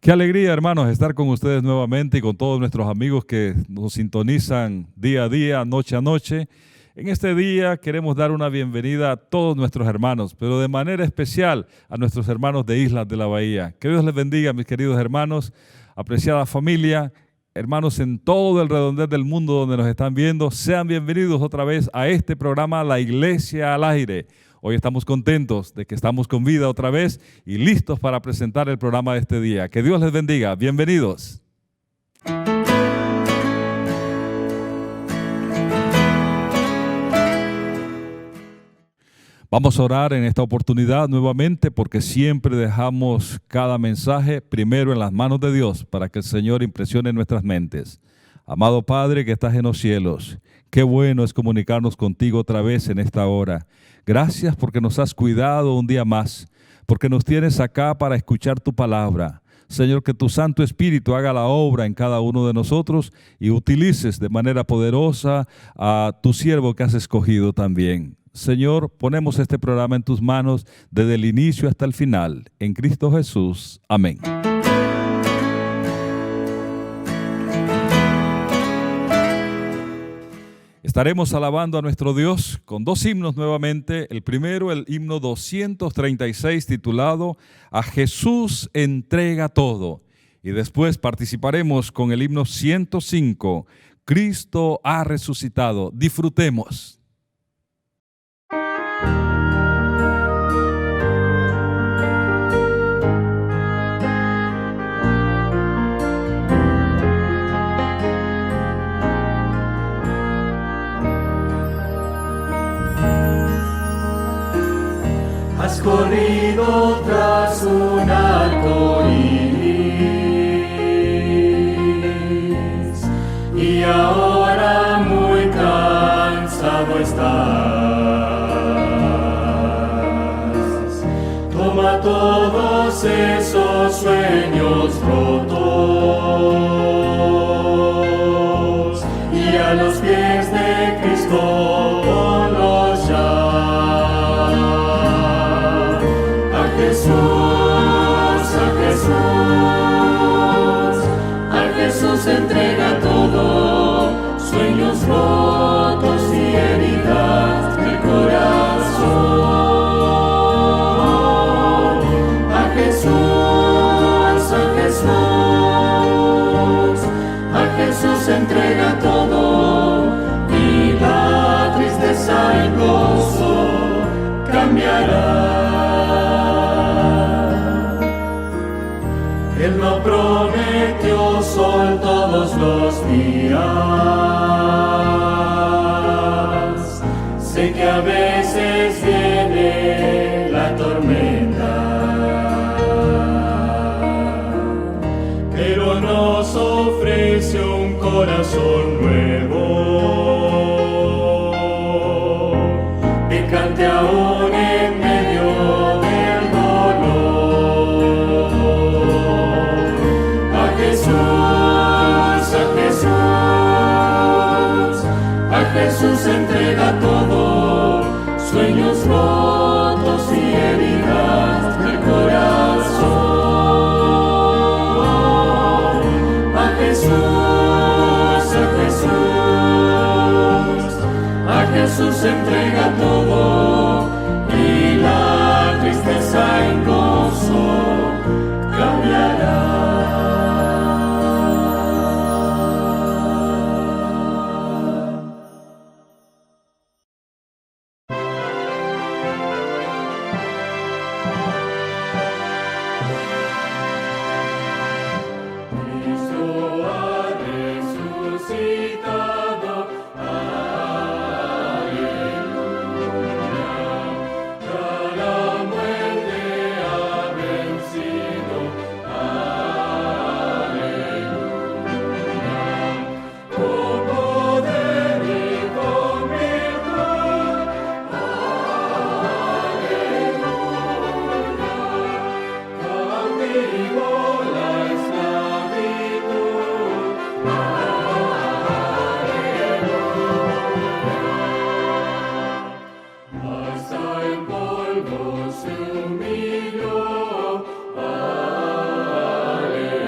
Qué alegría, hermanos, estar con ustedes nuevamente y con todos nuestros amigos que nos sintonizan día a día, noche a noche. En este día queremos dar una bienvenida a todos nuestros hermanos, pero de manera especial a nuestros hermanos de Islas de la Bahía. Que Dios les bendiga, mis queridos hermanos, apreciada familia, hermanos en todo el redondel del mundo donde nos están viendo. Sean bienvenidos otra vez a este programa La Iglesia al Aire. Hoy estamos contentos de que estamos con vida otra vez y listos para presentar el programa de este día. Que Dios les bendiga. Bienvenidos. Vamos a orar en esta oportunidad nuevamente porque siempre dejamos cada mensaje primero en las manos de Dios para que el Señor impresione nuestras mentes. Amado Padre que estás en los cielos, qué bueno es comunicarnos contigo otra vez en esta hora. Gracias porque nos has cuidado un día más, porque nos tienes acá para escuchar tu palabra. Señor, que tu Santo Espíritu haga la obra en cada uno de nosotros y utilices de manera poderosa a tu siervo que has escogido también. Señor, ponemos este programa en tus manos desde el inicio hasta el final. En Cristo Jesús. Amén. Estaremos alabando a nuestro Dios con dos himnos nuevamente. El primero, el himno 236, titulado A Jesús entrega todo. Y después participaremos con el himno 105, Cristo ha resucitado. Disfrutemos. Has corrido tras un arco iris y ahora muy cansado estás. Toma todos esos sueños rotos y a los pies de Cristo ponlos ya. Jesús entrega todo, sueños rotos y heridas del corazón. A Jesús entrega todo y la tristeza en gozo cambiará. Él no prometió sol todos los días. Sé que a veces viene la tormenta, pero nos ofrece un corazón nuevo que cante aún en medio del dolor. A Jesús entrega todo, sueños rotos y heridas del corazón. A Jesús entrega todo y la tristeza en gozo cambiará. se humilló. Aleluya.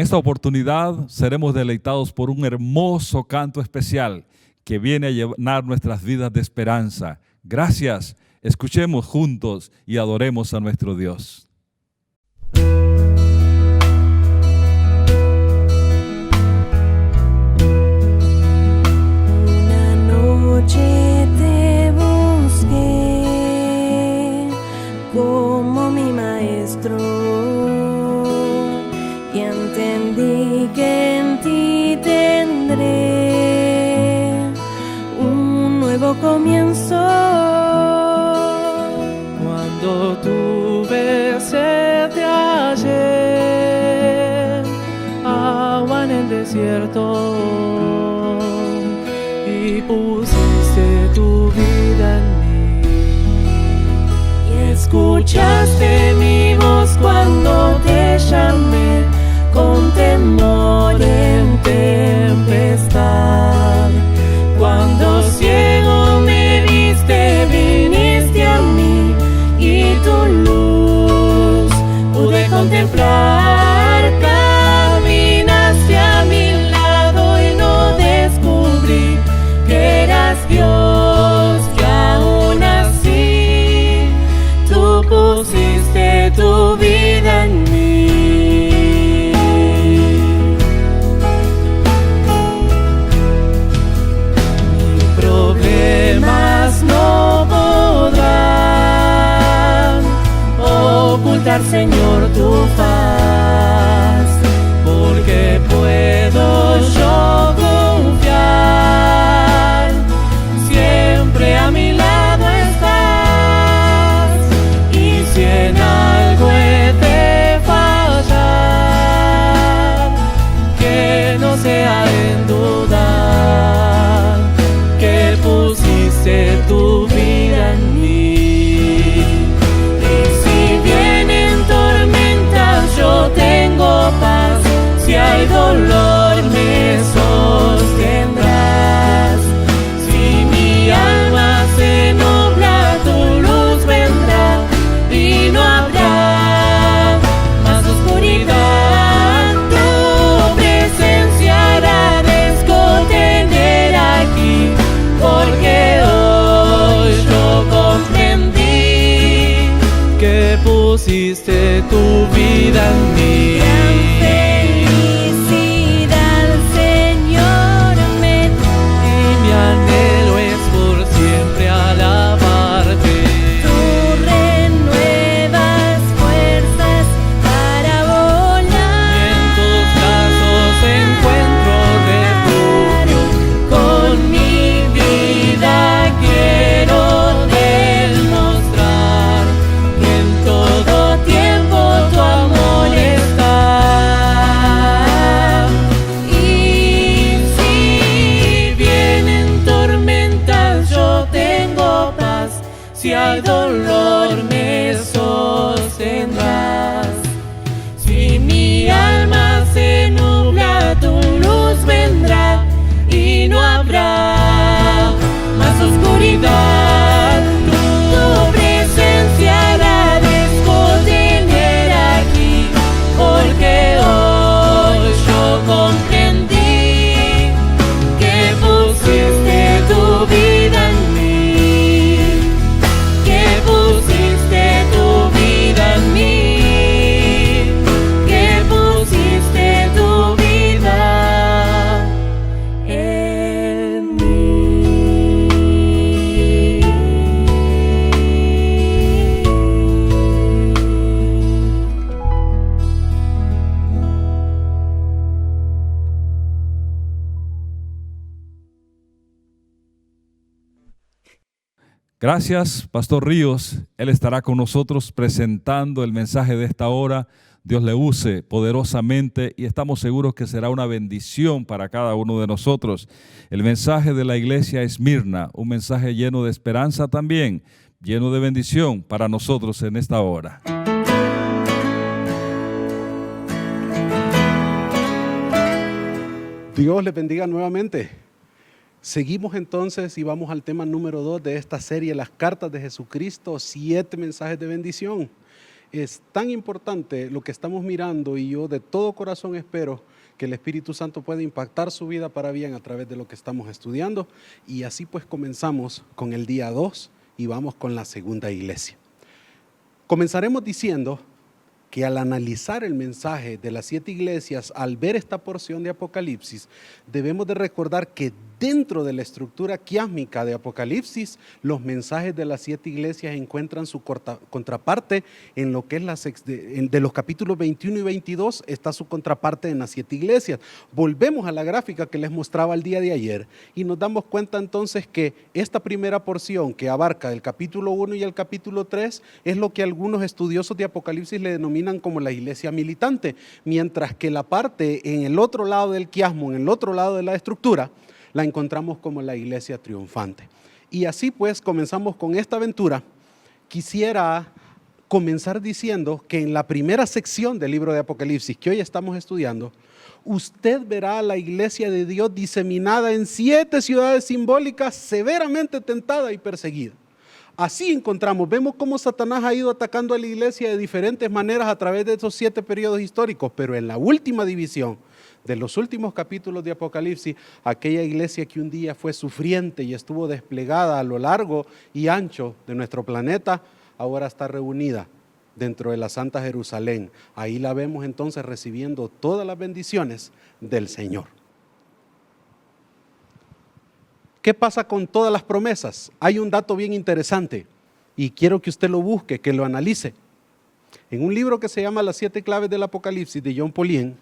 esta oportunidad seremos deleitados por un hermoso canto especial que viene a llenar nuestras vidas de esperanza. Gracias. Escuchemos juntos y adoremos a nuestro Dios. Una noche te busqué como mi maestro y entendí que en ti tendré un nuevo comienzo. Cuando tuve sed te hallé, agua en el desierto, y pusiste tu vida en mí. Y escuchaste mi voz cuando te llamé con temor en tempestad. Cuando ciego me viste, viniste a mí y tu luz pude contemplar. Caminaste a mi lado y no descubrí que eras Dios, que aún así tú pusiste tu vida en mí. Mis problemas no podrán ocultar, Señor, tu faz, porque puedo yo confiar, siempre a mi lado estás, y si en algo he de fallar, que no sea en dudar que pusiste tu vida en mí. Yo tengo paz, si hay dolor me sostendrás. Si mi alma se nubla, tu luz vendrá y no habrá más oscuridad. Tu presencia hará descontener aquí, porque hoy yo comprendí que pusiste tu vida en mí. Felicidad, Señor, me da. Y mi anhelo es por siempre alabarte. Tú renuevas fuerzas para volar. En tus brazos encuentro refugio. Con mi vida quiero demostrar que en todo tiempo tu amor está. Y si vienen tormentas, yo tengo paz. Si hay dolor, me sostendrás. Si mi alma se nubla, tu luz vendrá y no habrá más oscuridad. Tu presencia hará descontener aquí, porque hoy yo comprendí que pusiste tu vida en mí, que pusiste tu vida en mí, que pusiste tu vida en mí. Gracias, Pastor Ríos. Él estará con nosotros presentando el mensaje de esta hora. Dios le use poderosamente y estamos seguros que será una bendición para cada uno de nosotros. El mensaje de la iglesia Esmirna, un mensaje lleno de esperanza también, lleno de bendición para nosotros en esta hora. Dios les bendiga nuevamente. Seguimos entonces y vamos al tema número 2 de esta serie, las cartas de Jesucristo, 7 mensajes de bendición. Es tan importante lo que estamos mirando y yo de todo corazón espero que el Espíritu Santo pueda impactar su vida para bien a través de lo que estamos estudiando. Y así pues comenzamos con el día 2 y vamos con la segunda iglesia. Comenzaremos diciendo que al analizar el mensaje de las 7 iglesias, al ver esta porción de Apocalipsis, debemos de recordar que dentro de la estructura quiásmica de Apocalipsis, los mensajes de las 7 iglesias encuentran su contraparte en lo que es de los capítulos 21 y 22, está su contraparte en las 7 iglesias. Volvemos a la gráfica que les mostraba el día de ayer y nos damos cuenta entonces que esta primera porción que abarca el capítulo 1 y el capítulo 3 es lo que algunos estudiosos de Apocalipsis le denominan como la iglesia militante, mientras que la parte en el otro lado del quiasmo, en el otro lado de la estructura, la encontramos como la iglesia triunfante. Y así pues comenzamos con esta aventura. Quisiera comenzar diciendo que en la primera sección del libro de Apocalipsis que hoy estamos estudiando, usted verá a la iglesia de Dios diseminada en 7 ciudades simbólicas, severamente tentada y perseguida. Así vemos cómo Satanás ha ido atacando a la iglesia de diferentes maneras a través de esos 7 periodos históricos, pero en la última división de los últimos capítulos de Apocalipsis, aquella iglesia que un día fue sufriente y estuvo desplegada a lo largo y ancho de nuestro planeta, ahora está reunida dentro de la Santa Jerusalén. Ahí la vemos entonces recibiendo todas las bendiciones del Señor. ¿Qué pasa con todas las promesas? Hay un dato bien interesante y quiero que usted lo busque, que lo analice. En un libro que se llama Las 7 claves del Apocalipsis de John Paulien,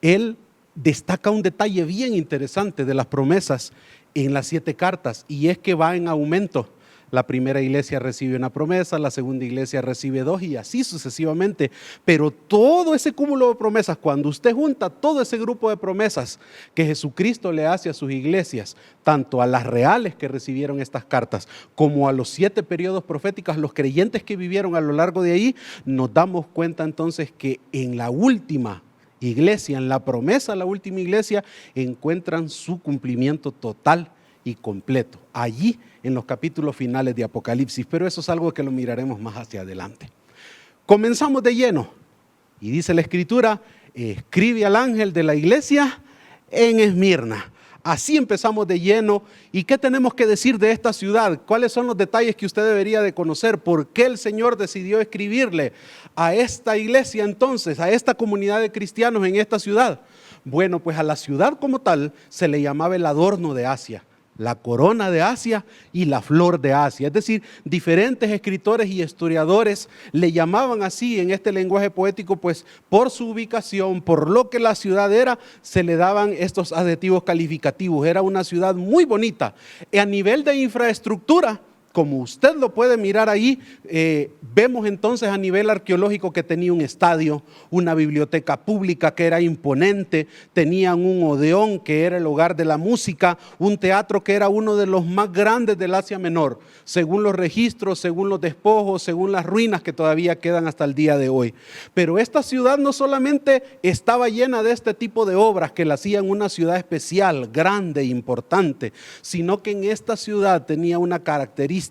él destaca un detalle bien interesante de las promesas en las 7 cartas y es que va en aumento. La primera iglesia recibe una promesa, la segunda iglesia recibe 2 y así sucesivamente. Pero todo ese cúmulo de promesas, cuando usted junta todo ese grupo de promesas que Jesucristo le hace a sus iglesias, tanto a las reales que recibieron estas cartas, como a los 7 periodos proféticos, los creyentes que vivieron a lo largo de ahí, nos damos cuenta entonces que en la última iglesia, en la promesa de la última iglesia, encuentran su cumplimiento total y completo, allí en los capítulos finales de Apocalipsis, pero eso es algo que lo miraremos más hacia adelante. Comenzamos de lleno, y dice la Escritura, escribe al ángel de la iglesia en Esmirna. Así empezamos de lleno. ¿Y qué tenemos que decir de esta ciudad? ¿Cuáles son los detalles que usted debería de conocer? ¿Por qué el Señor decidió escribirle a esta iglesia entonces, a esta comunidad de cristianos en esta ciudad? Bueno, pues a la ciudad como tal se le llamaba el adorno de Asia, la corona de Asia y la flor de Asia. Es decir, diferentes escritores y historiadores le llamaban así en este lenguaje poético, pues por su ubicación, por lo que la ciudad era, se le daban estos adjetivos calificativos. Era una ciudad muy bonita. A nivel de infraestructura, como usted lo puede mirar ahí, vemos entonces a nivel arqueológico que tenía un estadio, una biblioteca pública que era imponente, tenían un odeón que era el hogar de la música, un teatro que era uno de los más grandes del Asia Menor, según los registros, según los despojos, según las ruinas que todavía quedan hasta el día de hoy. Pero esta ciudad no solamente estaba llena de este tipo de obras que la hacían una ciudad especial, grande, importante, sino que en esta ciudad tenía una característica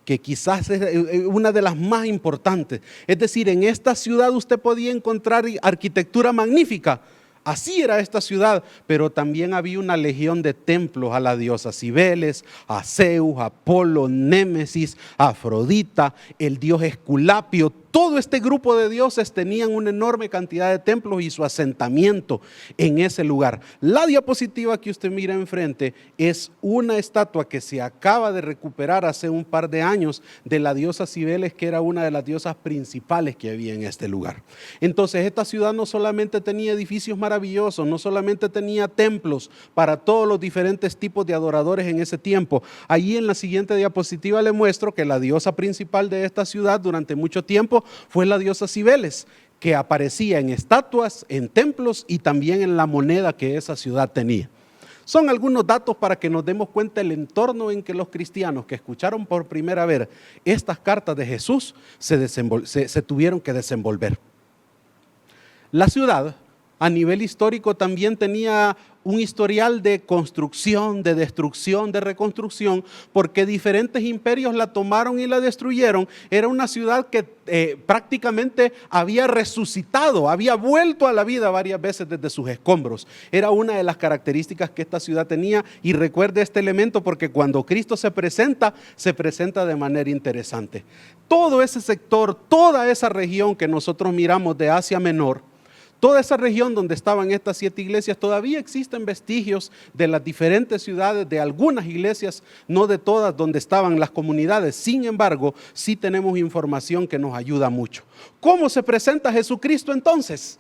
que quizás es una de las más importantes. Es decir, en esta ciudad usted podía encontrar arquitectura magnífica. Así era esta ciudad, pero también había una legión de templos a la diosa Cibeles, a Zeus, a Apolo, Némesis, a Afrodita, el dios Esculapio. Todo este grupo de dioses tenían una enorme cantidad de templos y su asentamiento en ese lugar. La diapositiva que usted mira enfrente es una estatua que se acaba de recuperar hace un par de años de la diosa Cibeles, que era una de las diosas principales que había en este lugar. Entonces esta ciudad no solamente tenía edificios maravillosos, no solamente tenía templos para todos los diferentes tipos de adoradores en ese tiempo. Allí en la siguiente diapositiva le muestro que la diosa principal de esta ciudad durante mucho tiempo fue la diosa Cibeles, que aparecía en estatuas, en templos y también en la moneda que esa ciudad tenía. Son algunos datos para que nos demos cuenta del entorno en que los cristianos que escucharon por primera vez estas cartas de Jesús se tuvieron que desenvolver. La ciudad a nivel histórico también tenía un historial de construcción, de destrucción, de reconstrucción, porque diferentes imperios la tomaron y la destruyeron. Era una ciudad que prácticamente había resucitado, había vuelto a la vida varias veces desde sus escombros. Era una de las características que esta ciudad tenía, y recuerde este elemento porque cuando Cristo se presenta de manera interesante. Todo ese sector, toda esa región que nosotros miramos de Asia Menor, toda esa región donde estaban estas 7 iglesias, todavía existen vestigios de las diferentes ciudades, de algunas iglesias, no de todas, donde estaban las comunidades. Sin embargo, sí tenemos información que nos ayuda mucho. ¿Cómo se presenta Jesucristo entonces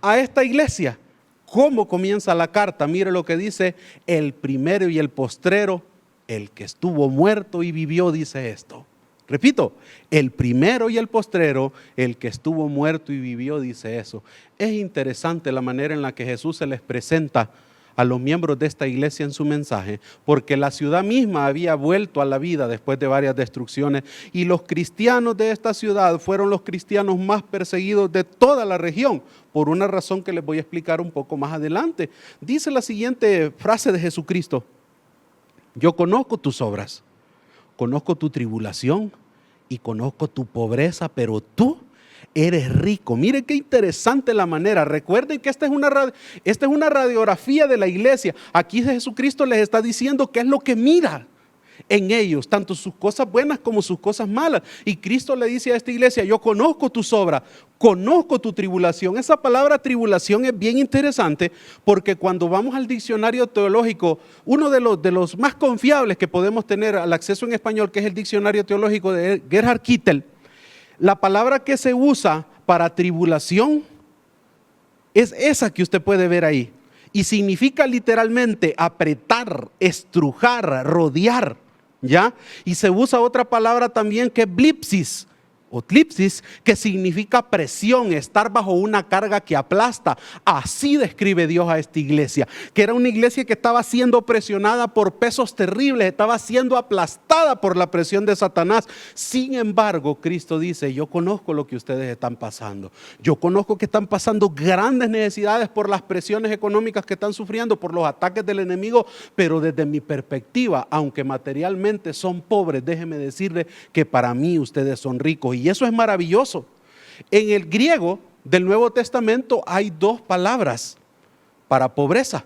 a esta iglesia? ¿Cómo comienza la carta? Mire lo que dice: el primero y el postrero, el que estuvo muerto y vivió, dice esto. Repito, el primero y el postrero, el que estuvo muerto y vivió, dice eso. Es interesante la manera en la que Jesús se les presenta a los miembros de esta iglesia en su mensaje, porque la ciudad misma había vuelto a la vida después de varias destrucciones, y los cristianos de esta ciudad fueron los cristianos más perseguidos de toda la región, por una razón que les voy a explicar un poco más adelante. Dice la siguiente frase de Jesucristo: yo conozco tus obras, conozco tu tribulación y conozco tu pobreza, pero tú eres rico. Mire qué interesante la manera. Recuerden que esta es una radiografía de la iglesia. Aquí Jesucristo les está diciendo qué es lo que mira en ellos, tanto sus cosas buenas como sus cosas malas. Y Cristo le dice a esta iglesia: yo conozco tus obras, conozco tu tribulación. Esa palabra tribulación es bien interesante, porque cuando vamos al diccionario teológico, uno de los más confiables que podemos tener al acceso en español, que es el diccionario teológico de Gerhard Kittel, la palabra que se usa para tribulación es esa que usted puede ver ahí, y significa literalmente apretar, estrujar, rodear, ¿ya? Y se usa otra palabra también que es blipsis o tlipsis, que significa presión, estar bajo una carga que aplasta. Así describe Dios a esta iglesia, que era una iglesia que estaba siendo presionada por pesos terribles, estaba siendo aplastada por la presión de Satanás. Sin embargo, Cristo dice: yo conozco lo que ustedes están pasando, yo conozco que están pasando grandes necesidades por las presiones económicas que están sufriendo, por los ataques del enemigo, pero desde mi perspectiva, aunque materialmente son pobres, déjenme decirles que para mí ustedes son ricos. Y eso es maravilloso. En el griego del Nuevo Testamento hay 2 palabras para pobreza.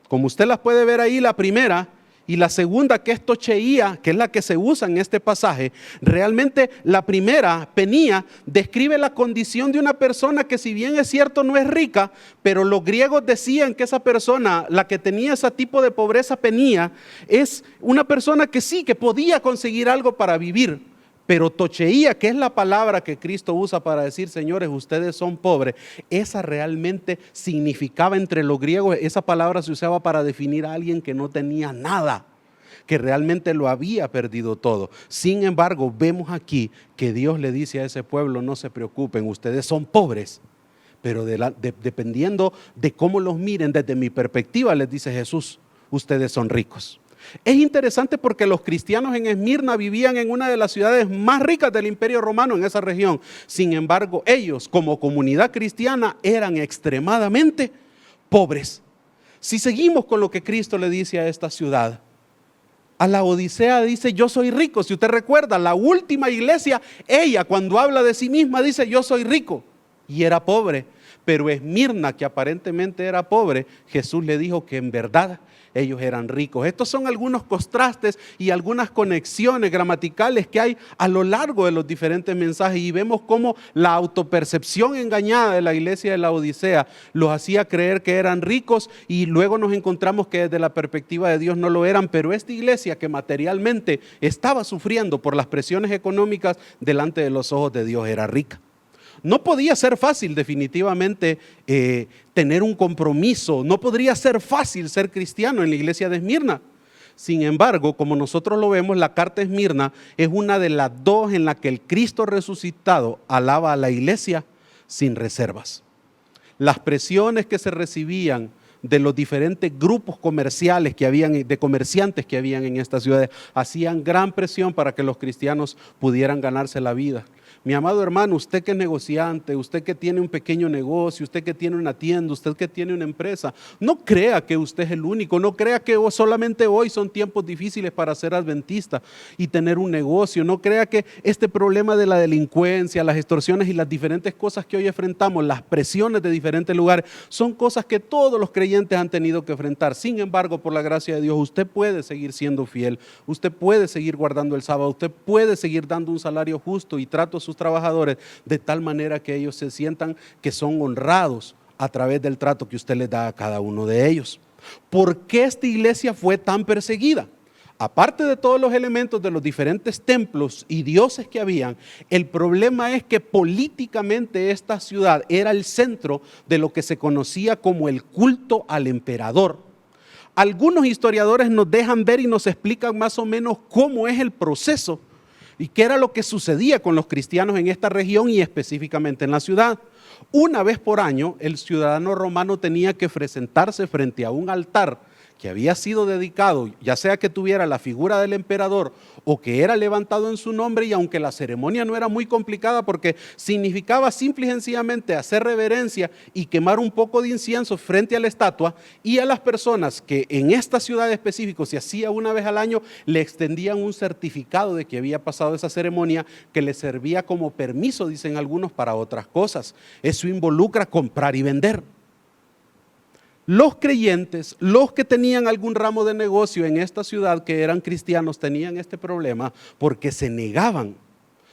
Como usted las puede ver ahí, la primera y la segunda, que es tocheía, que es la que se usa en este pasaje. Realmente la primera, penía, describe la condición de una persona que, si bien es cierto no es rica, pero los griegos decían que esa persona, la que tenía ese tipo de pobreza penía, es una persona que sí, que podía conseguir algo para vivir. Pero tocheía, que es la palabra que Cristo usa para decir: señores, ustedes son pobres, esa realmente significaba entre los griegos, esa palabra se usaba para definir a alguien que no tenía nada, que realmente lo había perdido todo. Sin embargo, vemos aquí que Dios le dice a ese pueblo: no se preocupen, ustedes son pobres, pero dependiendo de cómo los miren, desde mi perspectiva, les dice Jesús, ustedes son ricos. Es interesante porque los cristianos en Esmirna vivían en una de las ciudades más ricas del Imperio Romano en esa región. Sin embargo, ellos como comunidad cristiana eran extremadamente pobres. Si seguimos con lo que Cristo le dice a esta ciudad, a la Odisea dice: yo soy rico. Si usted recuerda, la última iglesia, ella cuando habla de sí misma dice: yo soy rico, y era pobre. Pero Esmirna, que aparentemente era pobre, Jesús le dijo que en verdad ellos eran ricos. Estos son algunos contrastes y algunas conexiones gramaticales que hay a lo largo de los diferentes mensajes, y vemos cómo la autopercepción engañada de la iglesia de la Odisea los hacía creer que eran ricos, y luego nos encontramos que desde la perspectiva de Dios no lo eran. Pero esta iglesia, que materialmente estaba sufriendo por las presiones económicas, delante de los ojos de Dios era rica. No podía ser fácil definitivamente tener un compromiso, no podría ser fácil ser cristiano en la iglesia de Esmirna. Sin embargo, como nosotros lo vemos, la carta de Esmirna es una de las 2 en la que el Cristo resucitado alaba a la iglesia sin reservas. Las presiones que se recibían de los diferentes grupos comerciales que habían, de comerciantes que habían en estas ciudades, hacían gran presión para que los cristianos pudieran ganarse la vida. Mi amado hermano, usted que es negociante, usted que tiene un pequeño negocio, usted que tiene una tienda, usted que tiene una empresa, no crea que usted es el único, no crea que solamente hoy son tiempos difíciles para ser adventista y tener un negocio, no crea que este problema de la delincuencia, las extorsiones y las diferentes cosas que hoy enfrentamos, las presiones de diferentes lugares, son cosas que todos los creyentes han tenido que enfrentar. Sin embargo, por la gracia de Dios, usted puede seguir siendo fiel, usted puede seguir guardando el sábado, usted puede seguir dando un salario justo y trato a sus trabajadores de tal manera que ellos se sientan que son honrados a través del trato que usted les da a cada uno de ellos. ¿Por qué esta iglesia fue tan perseguida? Aparte de todos los elementos de los diferentes templos y dioses que habían, el problema es que políticamente esta ciudad era el centro de lo que se conocía como el culto al emperador. Algunos historiadores nos dejan ver y nos explican más o menos cómo es el proceso y qué era lo que sucedía con los cristianos en esta región y específicamente en la ciudad. Una vez por año, el ciudadano romano tenía que presentarse frente a un altar que había sido dedicado, ya sea que tuviera la figura del emperador o que era levantado en su nombre, y aunque la ceremonia no era muy complicada porque significaba simple y sencillamente hacer reverencia y quemar un poco de incienso frente a la estatua, y a las personas que en esta ciudad específica se hacía una vez al año, le extendían un certificado de que había pasado esa ceremonia que le servía como permiso, dicen algunos, para otras cosas. Eso involucra comprar y vender. Los creyentes, los que tenían algún ramo de negocio en esta ciudad que eran cristianos, tenían este problema porque se negaban.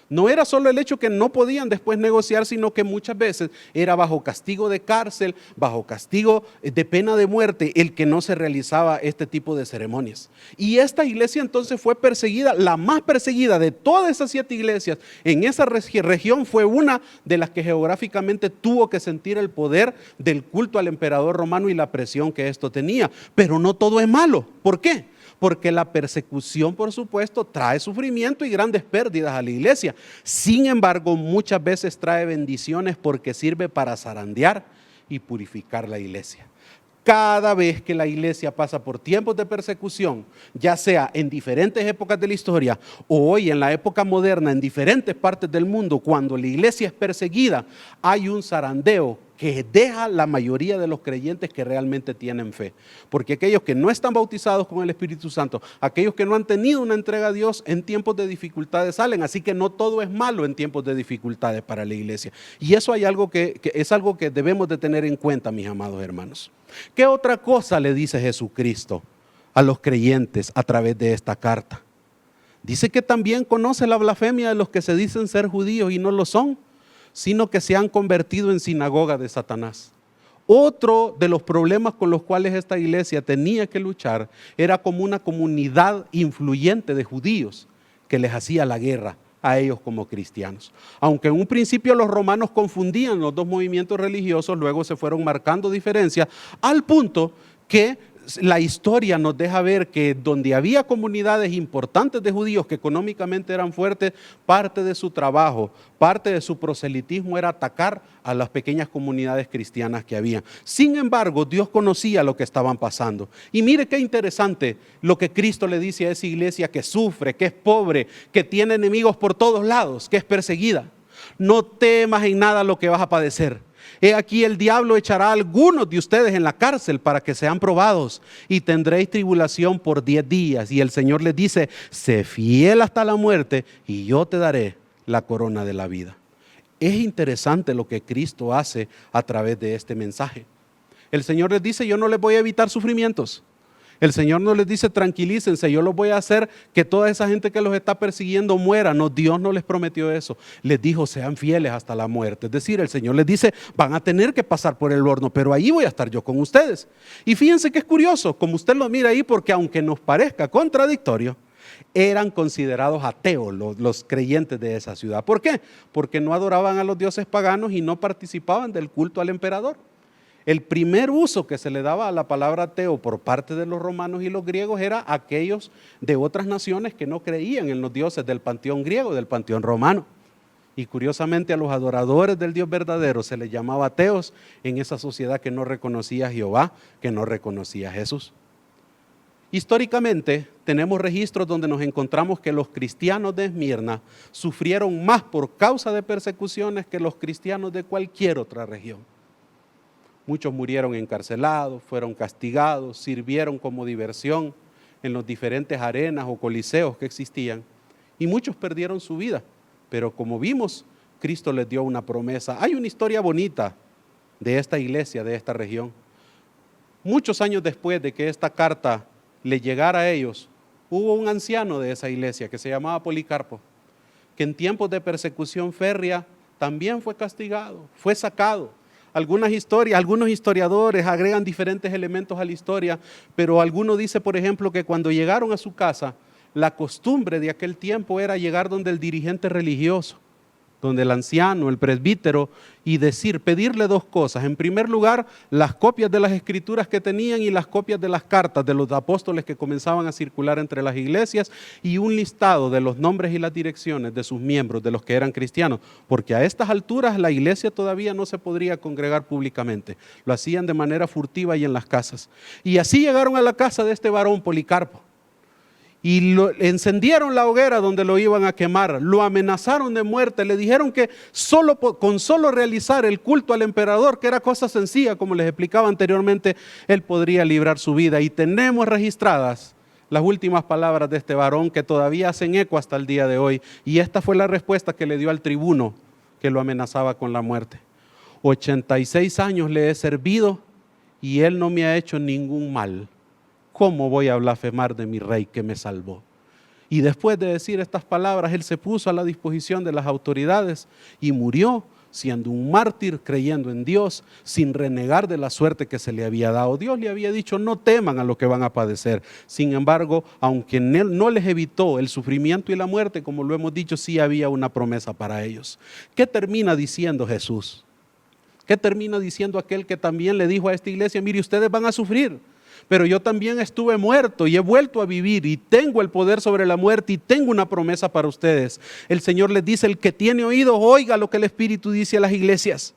No era solo el hecho que no podían después negociar, sino que muchas veces era bajo castigo de cárcel, bajo castigo de pena de muerte, el que no se realizaba este tipo de ceremonias. Y esta iglesia entonces fue perseguida, la más perseguida de todas esas 7 iglesias en esa región, fue una de las que geográficamente tuvo que sentir el poder del culto al emperador romano y la presión que esto tenía. Pero no todo es malo. ¿Por qué? Porque la persecución, por supuesto, trae sufrimiento y grandes pérdidas a la iglesia. Sin embargo, muchas veces trae bendiciones porque sirve para zarandear y purificar la iglesia. Cada vez que la iglesia pasa por tiempos de persecución, ya sea en diferentes épocas de la historia o hoy en la época moderna en diferentes partes del mundo, cuando la iglesia es perseguida, hay un zarandeo que deja la mayoría de los creyentes que realmente tienen fe. Porque aquellos que no están bautizados con el Espíritu Santo, aquellos que no han tenido una entrega a Dios en tiempos de dificultades salen. Así que no todo es malo en tiempos de dificultades para la iglesia. Y eso hay algo que es algo que debemos de tener en cuenta, mis amados hermanos. ¿Qué otra cosa le dice Jesucristo a los creyentes a través de esta carta? Dice que también conoce la blasfemia de los que se dicen ser judíos y no lo son, sino que se han convertido en sinagoga de Satanás. Otro de los problemas con los cuales esta iglesia tenía que luchar era como una comunidad influyente de judíos que les hacía la guerra a ellos como cristianos. Aunque en un principio los romanos confundían los dos movimientos religiosos, luego se fueron marcando diferencias al punto que la historia nos deja ver que donde había comunidades importantes de judíos que económicamente eran fuertes, parte de su trabajo, parte de su proselitismo era atacar a las pequeñas comunidades cristianas que había. Sin embargo, Dios conocía lo que estaban pasando. Y mire qué interesante lo que Cristo le dice a esa iglesia que sufre, que es pobre, que tiene enemigos por todos lados, que es perseguida. No temas en nada lo que vas a padecer. He aquí el diablo echará a algunos de ustedes en la cárcel para que sean probados y tendréis tribulación por 10 días. Y el Señor les dice, sé fiel hasta la muerte y yo te daré la corona de la vida. Es interesante lo que Cristo hace a través de este mensaje. El Señor les dice, yo no les voy a evitar sufrimientos. El Señor no les dice, tranquilícense, yo los voy a hacer que toda esa gente que los está persiguiendo muera. No, Dios no les prometió eso. Les dijo, sean fieles hasta la muerte. Es decir, el Señor les dice, van a tener que pasar por el horno, pero ahí voy a estar yo con ustedes. Y fíjense que es curioso, como usted lo mira ahí, porque aunque nos parezca contradictorio, eran considerados ateos los creyentes de esa ciudad. ¿Por qué? Porque no adoraban a los dioses paganos y no participaban del culto al emperador. El primer uso que se le daba a la palabra ateo por parte de los romanos y los griegos era aquellos de otras naciones que no creían en los dioses del panteón griego, del panteón romano. Y curiosamente a los adoradores del Dios verdadero se les llamaba ateos en esa sociedad que no reconocía a Jehová, que no reconocía a Jesús. Históricamente tenemos registros donde nos encontramos que los cristianos de Esmirna sufrieron más por causa de persecuciones que los cristianos de cualquier otra región. Muchos murieron encarcelados, fueron castigados, sirvieron como diversión en los diferentes arenas o coliseos que existían, y muchos perdieron su vida. Pero como vimos, Cristo les dio una promesa. Hay una historia bonita de esta iglesia, de esta región. Muchos años después de que esta carta le llegara a ellos, hubo un anciano de esa iglesia que se llamaba Policarpo, que en tiempos de persecución férrea también fue castigado, fue sacado. Algunos historiadores agregan diferentes elementos a la historia, pero alguno dice, por ejemplo, que cuando llegaron a su casa, la costumbre de aquel tiempo era llegar donde el dirigente religioso, donde el anciano, el presbítero, y pedirle dos cosas. En primer lugar, las copias de las escrituras que tenían y las copias de las cartas de los apóstoles que comenzaban a circular entre las iglesias, y un listado de los nombres y las direcciones de sus miembros, de los que eran cristianos, porque a estas alturas la iglesia todavía no se podría congregar públicamente, lo hacían de manera furtiva y en las casas. Y así llegaron a la casa de este varón Policarpo, y encendieron la hoguera donde lo iban a quemar, lo amenazaron de muerte, le dijeron que con solo realizar el culto al emperador, que era cosa sencilla, como les explicaba anteriormente, él podría librar su vida. Y tenemos registradas las últimas palabras de este varón que todavía hacen eco hasta el día de hoy, y esta fue la respuesta que le dio al tribuno que lo amenazaba con la muerte: 86 años le he servido y él no me ha hecho ningún mal. ¿Cómo voy a blasfemar de mi rey que me salvó? Y después de decir estas palabras, él se puso a la disposición de las autoridades y murió siendo un mártir, creyendo en Dios, sin renegar de la suerte que se le había dado. Dios le había dicho: no teman a lo que van a padecer. Sin embargo, aunque él no les evitó el sufrimiento y la muerte, como lo hemos dicho, sí había una promesa para ellos. ¿Qué termina diciendo Jesús? ¿Qué termina diciendo aquel que también le dijo a esta iglesia: mire, ustedes van a sufrir, pero yo también estuve muerto y he vuelto a vivir y tengo el poder sobre la muerte y tengo una promesa para ustedes? El Señor les dice: el que tiene oídos, oiga lo que el Espíritu dice a las iglesias.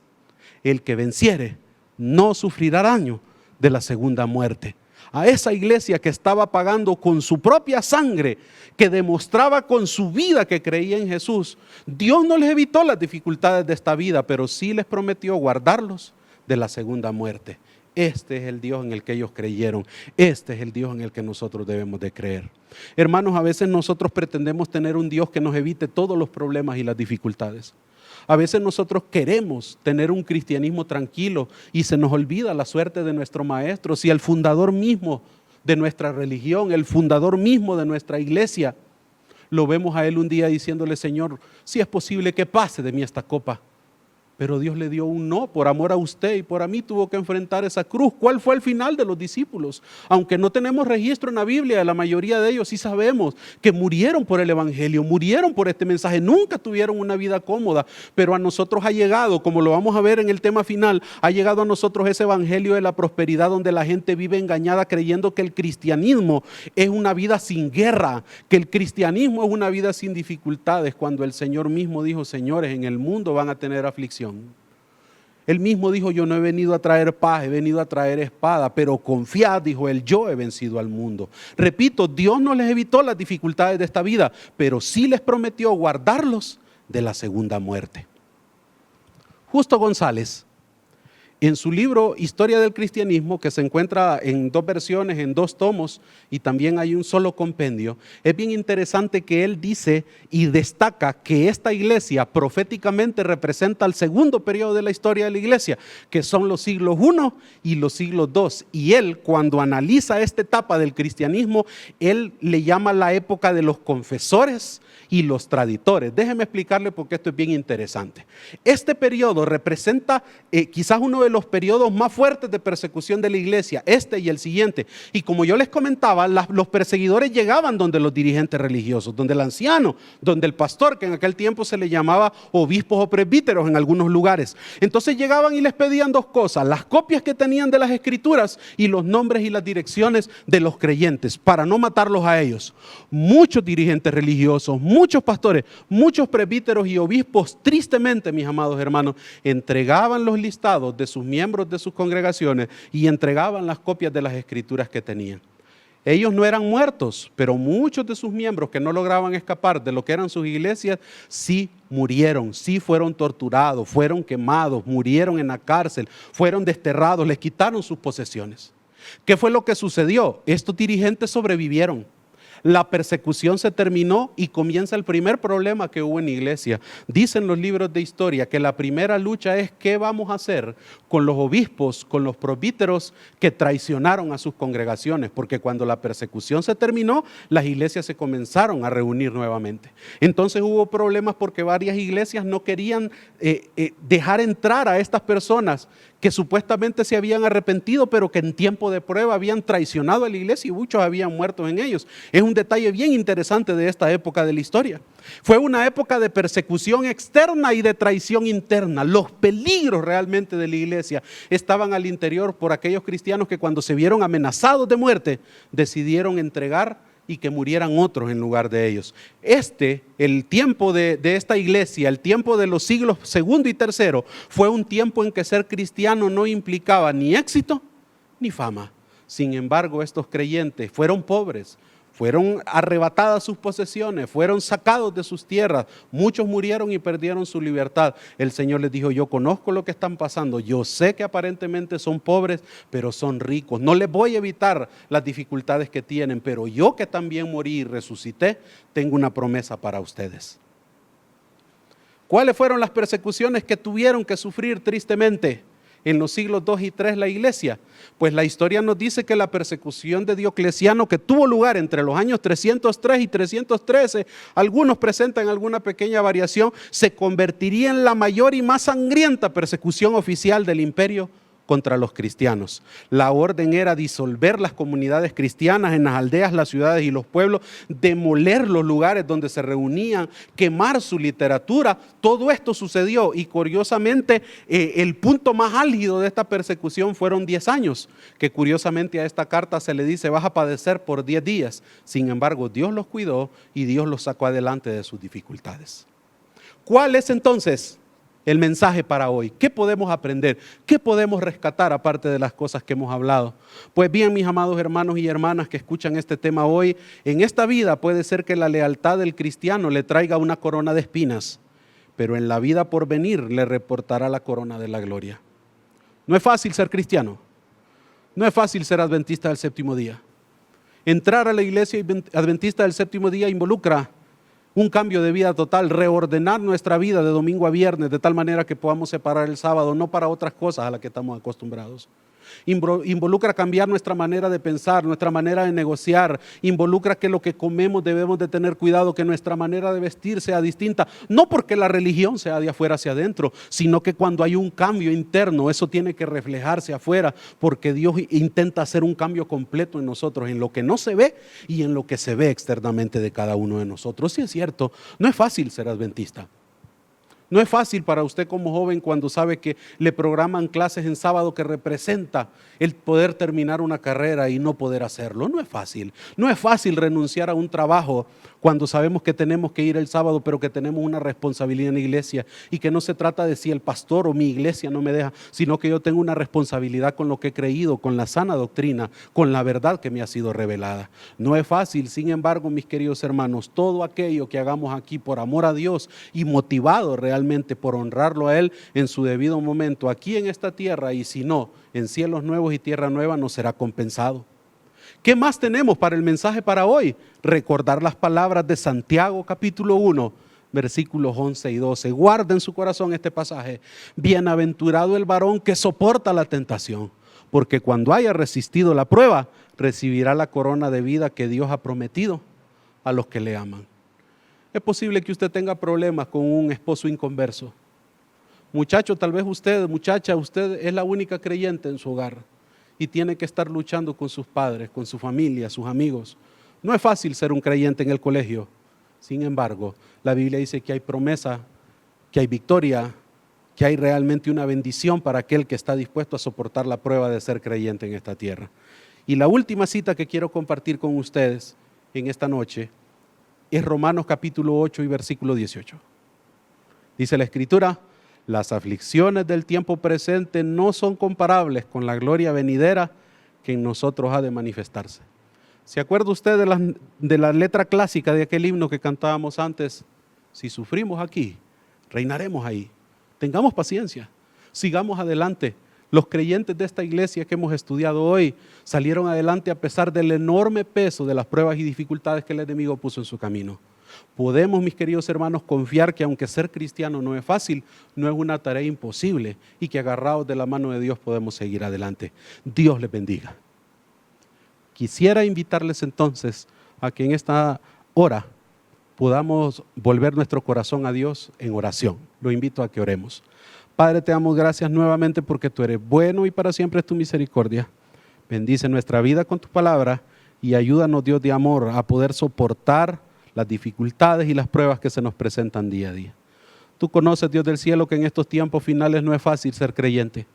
El que venciere no sufrirá daño de la segunda muerte. A esa iglesia que estaba pagando con su propia sangre, que demostraba con su vida que creía en Jesús, Dios no les evitó las dificultades de esta vida, pero sí les prometió guardarlos de la segunda muerte. Este es el Dios en el que ellos creyeron. Este es el Dios en el que nosotros debemos de creer. Hermanos, a veces nosotros pretendemos tener un Dios que nos evite todos los problemas y las dificultades. A veces nosotros queremos tener un cristianismo tranquilo y se nos olvida la suerte de nuestro maestro. Si el fundador mismo de nuestra religión, el fundador mismo de nuestra iglesia, lo vemos a él un día diciéndole: Señor, si es posible que pase de mí esta copa. Pero Dios le dio un no, por amor a usted y por a mí tuvo que enfrentar esa cruz. ¿Cuál fue el final de los discípulos? Aunque no tenemos registro en la Biblia de la mayoría de ellos, sí sabemos que murieron por el evangelio, murieron por este mensaje, nunca tuvieron una vida cómoda, pero a nosotros ha llegado, como lo vamos a ver en el tema final, ha llegado a nosotros ese evangelio de la prosperidad donde la gente vive engañada creyendo que el cristianismo es una vida sin guerra, que el cristianismo es una vida sin dificultades, cuando el Señor mismo dijo: señores, en el mundo van a tener aflicción. Él mismo dijo: yo no he venido a traer paz, he venido a traer espada, pero confiad, dijo él, yo he vencido al mundo. Repito, Dios no les evitó las dificultades de esta vida, pero sí les prometió guardarlos de la segunda muerte. Justo González, en su libro Historia del Cristianismo, que se encuentra en 2 versiones, en 2 tomos, y también hay un solo compendio, es bien interesante que él dice y destaca que esta iglesia proféticamente representa el segundo periodo de la historia de la iglesia, que son los siglos I y los siglos II. Y él, cuando analiza esta etapa del cristianismo, él le llama la época de los confesores y los traditores. Déjeme explicarle porque esto es bien interesante. Este periodo representa quizás uno de los periodos más fuertes de persecución de la iglesia, este y el siguiente. Y como yo les comentaba, los perseguidores llegaban donde los dirigentes religiosos, donde el anciano, donde el pastor, que en aquel tiempo se le llamaba obispos o presbíteros en algunos lugares. Entonces llegaban y les pedían 2 cosas: las copias que tenían de las escrituras y los nombres y las direcciones de los creyentes, para no matarlos a ellos. Muchos dirigentes religiosos, muchos pastores, muchos presbíteros y obispos, tristemente, mis amados hermanos, entregaban los listados de sus miembros de sus congregaciones y entregaban las copias de las escrituras que tenían. Ellos no eran muertos, pero muchos de sus miembros que no lograban escapar de lo que eran sus iglesias, sí murieron, sí fueron torturados, fueron quemados, murieron en la cárcel, fueron desterrados, les quitaron sus posesiones. ¿Qué fue lo que sucedió? Estos dirigentes sobrevivieron. La persecución se terminó y comienza el primer problema que hubo en la iglesia. Dicen los libros de historia que la primera lucha es qué vamos a hacer con los obispos, con los presbíteros que traicionaron a sus congregaciones, porque cuando la persecución se terminó, las iglesias se comenzaron a reunir nuevamente. Entonces hubo problemas porque varias iglesias no querían dejar entrar a estas personas que supuestamente se habían arrepentido, pero que en tiempo de prueba habían traicionado a la iglesia y muchos habían muerto en ellos. Es un detalle bien interesante de esta época de la historia. Fue una época de persecución externa y de traición interna. Los peligros realmente de la iglesia estaban al interior por aquellos cristianos que cuando se vieron amenazados de muerte, decidieron entregar y que murieran otros en lugar de ellos. El tiempo de esta iglesia, el tiempo de los siglos segundo y tercero, fue un tiempo en que ser cristiano no implicaba ni éxito ni fama. Sin embargo, estos creyentes fueron pobres, fueron arrebatadas sus posesiones, fueron sacados de sus tierras, muchos murieron y perdieron su libertad. El Señor les dijo, yo conozco lo que están pasando, yo sé que aparentemente son pobres, pero son ricos. No les voy a evitar las dificultades que tienen, pero yo que también morí y resucité, tengo una promesa para ustedes. ¿Cuáles fueron las persecuciones que tuvieron que sufrir tristemente en los siglos 2 y 3 la iglesia? Pues la historia nos dice que la persecución de Diocleciano, que tuvo lugar entre los años 303 y 313, algunos presentan alguna pequeña variación, se convertiría en la mayor y más sangrienta persecución oficial del imperio contra los cristianos. La orden era disolver las comunidades cristianas en las aldeas, las ciudades y los pueblos, demoler los lugares donde se reunían, quemar su literatura. Todo esto sucedió y curiosamente el punto más álgido de esta persecución fueron 10 años, que curiosamente a esta carta se le dice vas a padecer por 10 días. Sin embargo, Dios los cuidó y Dios los sacó adelante de sus dificultades. ¿Cuál es entonces el mensaje para hoy? ¿Qué podemos aprender? ¿Qué podemos rescatar aparte de las cosas que hemos hablado? Pues bien, mis amados hermanos y hermanas que escuchan este tema hoy, en esta vida puede ser que la lealtad del cristiano le traiga una corona de espinas, pero en la vida por venir le reportará la corona de la gloria. No es fácil ser cristiano, no es fácil ser adventista del séptimo día. Entrar a la iglesia adventista del séptimo día involucra un cambio de vida total, reordenar nuestra vida de domingo a viernes de tal manera que podamos separar el sábado, no para otras cosas a las que estamos acostumbrados. Involucra cambiar nuestra manera de pensar, nuestra manera de negociar, involucra que lo que comemos debemos de tener cuidado, que nuestra manera de vestir sea distinta, no porque la religión sea de afuera hacia adentro, sino que cuando hay un cambio interno, eso tiene que reflejarse afuera, porque Dios intenta hacer un cambio completo en nosotros, en lo que no se ve y en lo que se ve externamente de cada uno de nosotros. Sí es cierto, no es fácil ser adventista. No es fácil para usted como joven cuando sabe que le programan clases en sábado que representa el poder terminar una carrera y no poder hacerlo. No es fácil. No es fácil renunciar a un trabajo cuando sabemos que tenemos que ir el sábado, pero que tenemos una responsabilidad en la iglesia y que no se trata de si el pastor o mi iglesia no me deja, sino que yo tengo una responsabilidad con lo que he creído, con la sana doctrina, con la verdad que me ha sido revelada. No es fácil, sin embargo, mis queridos hermanos, todo aquello que hagamos aquí por amor a Dios y motivado realmente por honrarlo a Él en su debido momento, aquí en esta tierra y si no, en cielos nuevos y tierra nueva, nos será compensado. ¿Qué más tenemos para el mensaje para hoy? Recordar las palabras de Santiago capítulo 1, versículos 11 y 12. Guarda en su corazón este pasaje. Bienaventurado el varón que soporta la tentación, porque cuando haya resistido la prueba, recibirá la corona de vida que Dios ha prometido a los que le aman. Es posible que usted tenga problemas con un esposo inconverso. Muchacho, tal vez usted, muchacha, usted es la única creyente en su hogar y tiene que estar luchando con sus padres, con su familia, sus amigos. No es fácil ser un creyente en el colegio. Sin embargo, la Biblia dice que hay promesa, que hay victoria, que hay realmente una bendición para aquel que está dispuesto a soportar la prueba de ser creyente en esta tierra. Y la última cita que quiero compartir con ustedes en esta noche es Romanos capítulo 8 y versículo 18. Dice la Escritura: las aflicciones del tiempo presente no son comparables con la gloria venidera que en nosotros ha de manifestarse. ¿Se acuerda usted de la letra clásica de aquel himno que cantábamos antes? Si sufrimos aquí, reinaremos ahí. Tengamos paciencia, sigamos adelante. Los creyentes de esta iglesia que hemos estudiado hoy salieron adelante a pesar del enorme peso de las pruebas y dificultades que el enemigo puso en su camino. Podemos, mis queridos hermanos, confiar que aunque ser cristiano no es fácil, no es una tarea imposible y que agarrados de la mano de Dios podemos seguir adelante. Dios les bendiga. Quisiera invitarles entonces a que en esta hora podamos volver nuestro corazón a Dios en oración. Lo invito a que oremos. Padre, te damos gracias nuevamente porque tú eres bueno y para siempre es tu misericordia. Bendice nuestra vida con tu palabra y ayúdanos, Dios de amor, a poder soportar las dificultades y las pruebas que se nos presentan día a día. Tú conoces, Dios del cielo, que en estos tiempos finales no es fácil ser creyente,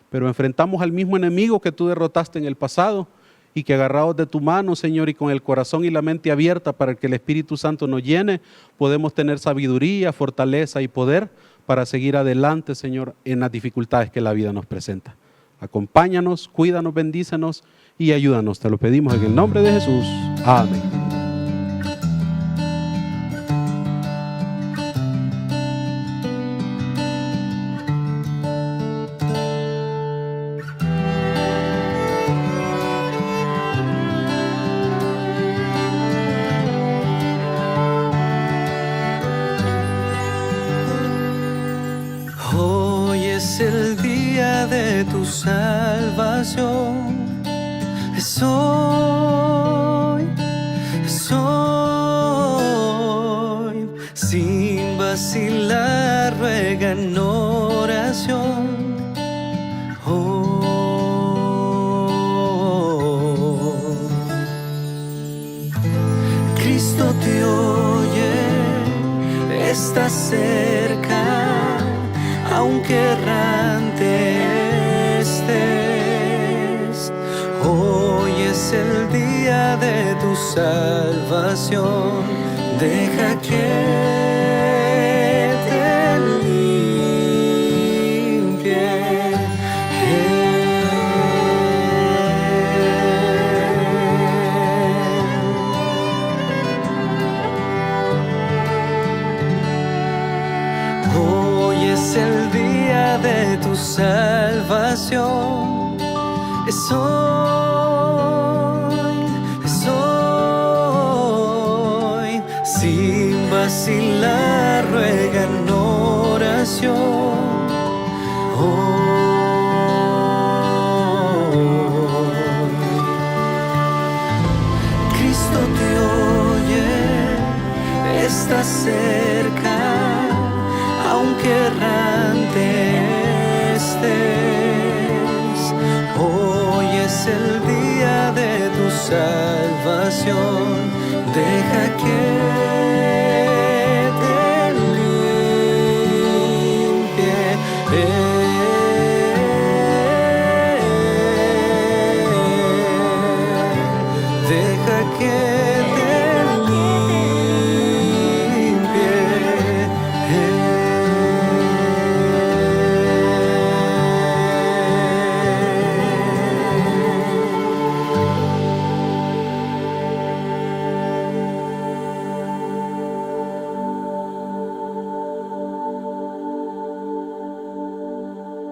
pero enfrentamos al mismo enemigo que tú derrotaste en el pasado y que agarrados de tu mano, Señor, y con el corazón y la mente abierta para que el Espíritu Santo nos llene, podemos tener sabiduría, fortaleza y poder para seguir adelante, Señor, en las dificultades que la vida nos presenta. Acompáñanos, cuídanos, bendícenos y ayúdanos. Te lo pedimos en el nombre de Jesús. Amén. Hoy es el día de tu salvación. Es hoy, sin vacilar, ruega en oración. Cristo te oye, está cerca, aunque errante estés. Hoy es el día de tu salvación. Deja que te limpie. Hoy es el día de tu salvación. Es hoy, sin vacilar, ruega en oración. Cristo te oye, está cerca, aunque errante estés. Hoy es el día de tu salvación. Deja que te limpie. Deja que te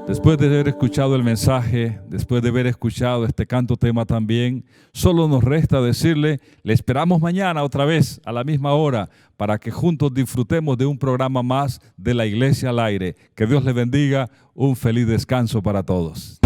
Después de haber escuchado el mensaje, después de haber escuchado este canto tema también, solo nos resta decirle, le esperamos mañana otra vez a la misma hora para que juntos disfrutemos de un programa más de la Iglesia al Aire. Que Dios le bendiga, un feliz descanso para todos.